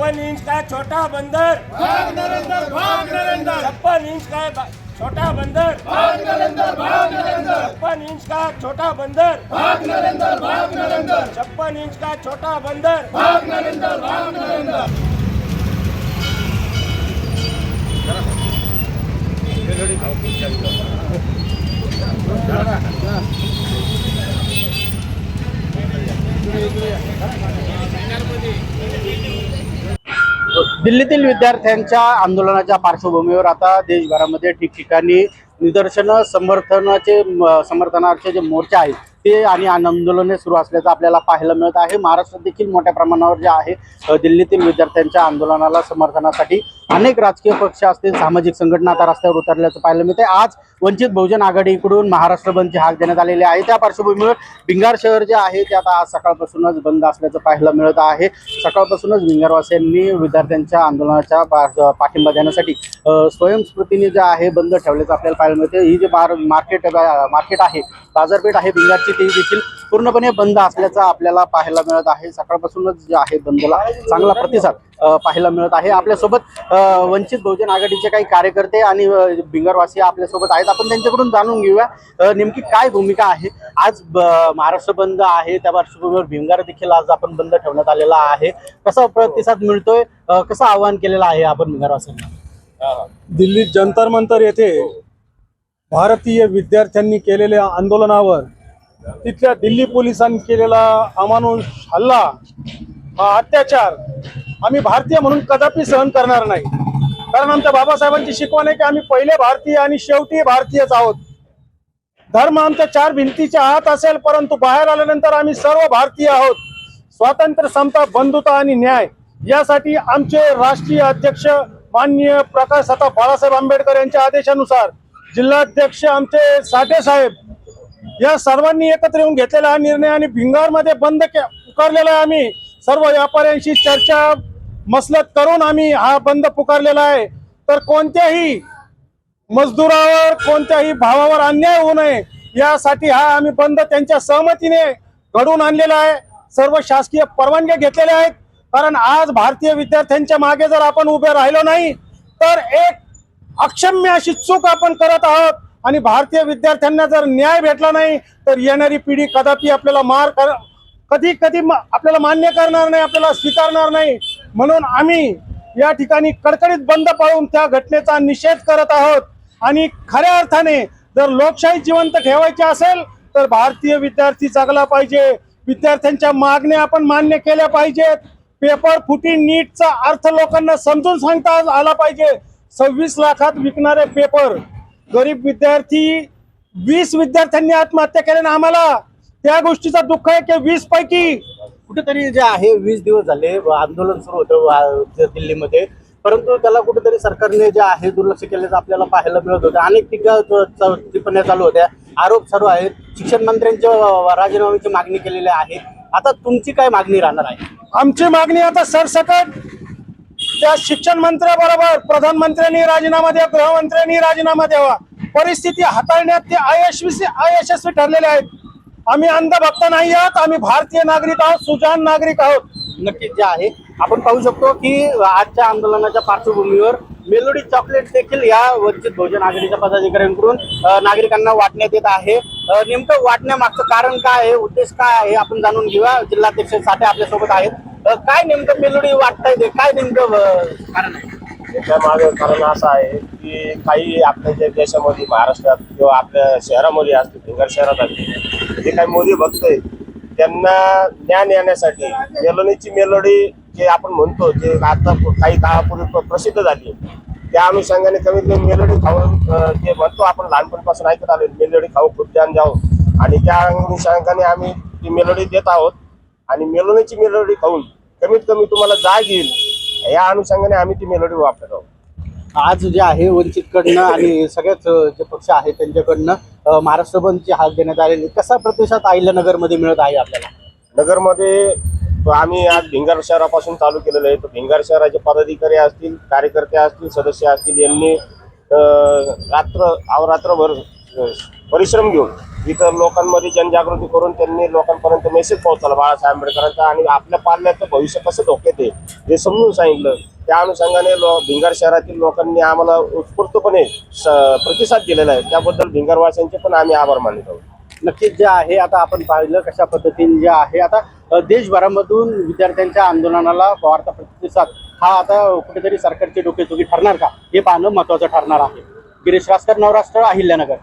56 inch का छोटा बंदर, भाग नरेंद्र, भाग नरेंद्र, 56 इंच का छोटा बंदर, भाग नरेंद्र, भाग नरेंद्र, 56 इंच का छोटा बंदर, भाग नरेंद्र, भाग नरेंद्र, 56 इंच का छोटा बंदर, भाग नरेंद्र, भाग नरेंद्र। दिल्लीतील विद्यार्थ्यांच्या आंदोलनाच्या पार्श्वभूमीवर आता देशभरामध्ये ठिकठिकाणी निदर्शनं समर्थनाचे जे मोर्चे आहेत ते आणि आंदोलने सुरू असल्याचं आपल्याला पाहायला मिळत आहे। महाराष्ट्रात देखील मोठ्या प्रमाणावर जे आहे दिल्लीतील विद्यार्थ्यांच्या आंदोलनाला समर्थनासाठी अनेक राजकीय पक्ष असतील, सामाजिक संघटना आता रस्त्यावर उतरल्याचं पाहायला मिळते। आज वंचित बहुजन आघाडीकडून महाराष्ट्र बंदची हाक देण्यात आलेली आहे। त्या पार्श्वभूमीवर भिंगार शहर जे आहे ते आता आज सकाळपासूनच बंद असल्याचं पाहायला मिळत आहे। सकाळपासूनच भिंगारवासियांनी विद्यार्थ्यांच्या आंदोलनाच्या पाठिंबा देण्यासाठी स्वयंस्फूर्तीने जे आहे बंद ठेवल्याचं आपल्याला पाहायला मिळते। ही जे मार्केट आहे, बाजारपेठ आहे भिंगारची, ती देखील पूर्णपणे बंद असल्याचं आपल्याला पाहायला मिळत आहे। सकाळपासूनच जे आहे बंदला चांगला प्रतिसाद पाहायला मिळत आहे। आपल्यासोबत वंचित बहुजन आघाडीचे काही कार्यकर्ते आणि भिंगारवासी आपल्यासोबत आहेत, आपण त्यांच्याकडून जाणून घेऊया नेमकी काय भूमिका आहे। आज महाराष्ट्र बंद आहे, त्या पार्श्वभूमीवर भिंगार देखील आज आपण बंद ठेवण्यात आलेला आहे। कसा प्रतिसाद मिळतोय, कसं आवाहन केलेलं आहे आपण भिंगारवासियांना? दिल्लीत जंतर मंतर येथे भारतीय विद्यार्थ्यांनी केलेल्या आंदोलनावर तिथल्या दिल्ली पोलिसांनी केलेला अमानुष हल्ला, हा अत्याचार आम्ही भारतीय म्हणून कदापि सहन करणार नाही। कारण आमच्या बाबासाहेबांची शिकवण आहे की आम्ही पहिले भारतीय आणि शेवटी भारतीयच आहोत। धर्म आमच्या चार भिंतीच्या आत असेल, परंतु बाहेर आल्यानंतर आम्ही सर्व भारतीय आहोत। स्वातंत्र्य, समता, बंधुता आणि न्याय यासाठी आमचे राष्ट्रीय अध्यक्ष माननीय प्रकाश बाळासाहेब आंबेडकर यांच्या आदेशानुसार जिल्हाध्यक्ष आमचे साठे साहेब या सर्वांनी एकत्र येऊन घेतलेला हा निर्णय आणि भिंगारमध्ये बंद पुकारलेला आहे। आम्ही सर्व व्यापाऱ्यांशी चर्चा मसलत करून आम्ही हा बंद पुकारलेला आहे। तर कोणत्याही मजदुरावर, कोणत्याही भावावर अन्याय होऊ नये यासाठी हा आम्ही बंद त्यांच्या सहमतीने घडवून आणलेला आहे। सर्व शासकीय परवानग्या घेतलेल्या आहेत। कारण आज भारतीय विद्यार्थ्यांच्या मागे जर आपण उभे राहिलो नाही तर एक अक्षम्य अशी चूक आपण करत आहोत आणि भारतीय विद्यार्थ्यांना जर न्याय भेटला नाही तर येणारी पिढी कदापि आपल्याला कधी आपल्याला मान्य करणार नाही, आपल्याला स्वीकारणार नाही। म्हणून आम्ही या ठिकाणी कडकडीत बंद पाळून त्या घटनेचा निषेध करत आहोत। आणि खऱ्या अर्थाने जर लोकशाही जिवंत ठेवायची असेल तर भारतीय विद्यार्थी जगला पाहिजे। विद्यार्थ्यांच्या मागण्या आपण मान्य केल्या पाहिजेत। पेपर फुटी नीटचा अर्थ लोकांना समजून सांगता आला पाहिजे। 26 लाखात विकणारे पेपर, गरीब विद्यार्थी, 20 विद्यार्थ्यांनी आत्महत्या केल्याने आम्हाला त्या गोष्टीचा दुःख आहे की 20 पैकी कुठेतरी जे आहे 20 दिवस झाले आंदोलन सुरू होतं दिल्लीमध्ये, परंतु त्याला कुठेतरी सरकारने जे आहे दुर्लक्ष केल्याचं आपल्याला पाहायला मिळत होतं। अनेक टिप्पण्या चालू होत्या, आरोप सर्व आहेत, शिक्षण मंत्र्यांच्या राजीनाम्याची मागणी केलेली आहे। आता तुमची काय मागणी राहणार आहे? आमची मागणी आता सरसकट त्या शिक्षण मंत्र्याबरोबर प्रधानमंत्र्यांनी राजीनामा द्यावा, गृहमंत्र्यांनी राजीनामा द्यावा। परिस्थिती हाताळण्यात ते अयशस्वी ठरलेले आहेत। आम्ही अंधभक्त नाही आहोत, आम्ही भारतीय नागरिक आहोत, सुजाण नागरिक आहोत। नक्कीच जे आहे आपण पाहू शकतो की आजच्या आंदोलनाच्या पार्श्वभूमीवर मेलोडी चॉकलेट देखील या वंचित बहुजन आघाडीच्या पदाधिकाऱ्यांकडून नागरिकांना वाटण्यात येत आहे। नेमकं वाटण्यामागचं कारण काय आहे, उद्देश काय आहे, आपण जाणून घेऊया। जिल्हाध्यक्ष साठे आपल्यासोबत आहेत। काय नेमकं मेलोडी वाटताय ते काय नेमकं कारण आहे? त्याच्या मागे कारण असं आहे की काही आपल्या ज्या देशामध्ये, महाराष्ट्रात किंवा आपल्या शहरामध्ये असते, भिंगार शहरात असते, जे काही मोदी भक्त आहेत त्यांना ज्ञान येण्यासाठी मेलोडीची मेलोडी जे आपण म्हणतो, जे आता काही काळापूर्वी प्रसिद्ध झाली, त्या अनुषंगाने कमीत कमी मेलोडी खाऊन जे म्हणतो आपण लहानपणापासून ऐकत आलो, मेलोडी खाऊ खूप जान जाऊ, आणि त्या अनुषंगाने आम्ही ती मेलोडी देत आहोत। आणि मेलोडीची मेलोडी खाऊन कमीत कमी तुम्हाला जाग येईल या अनुषंगाने आम्ही ती मेलोडी वापरत आहोत। आज जे आहे वंचितकडनं आणि सगळ्याच जे पक्ष आहेत त्यांच्याकडनं महाराष्ट्र बंदची हाक देण्यात आलेली, कसा प्रतिसाद अहिल्यानगरमध्ये मिळत आहे आपल्याला? नगरमध्ये आम्ही आज भिंगार शहरापासून चालू केलेलं आहे। तर भिंगार शहराचे पदाधिकारी असतील, कार्यकर्ते असतील, सदस्य असतील, यांनी अवरात्रभर परिश्रम घेऊन इतर लोकांमध्ये जनजागृती करून त्यांनी लोकांपर्यंत मेसेज पोहोचवला बाळासाहेब आंबेडकरांचा आणि आपल्या पाल्याचं भविष्य कसं धोक्यात आहे हे समजून सांगितलं. त्या अनुषंगाने भिंगार शहरातील लोकांनी आम्हाला उत्स्फूर्तपणे प्रतिसाद दिलेला आहे. त्याबद्दल भिंगारवासियांचे पण आम्ही आभार मानत आहोत. नक्कीच जे आहे आता आपण पाहिलं कशा पद्धतीने जे आहे आता देशभरामधून विद्यार्थ्यांच्या आंदोलनाला वाढता प्रतिसाद हा आता कुठेतरी सरकारची डोकेदुखी ठरणार का हे पाहणं महत्त्वाचं ठरणार आहे. गिरीश रासकर, नवराष्ट्र, अहिल्यानगर.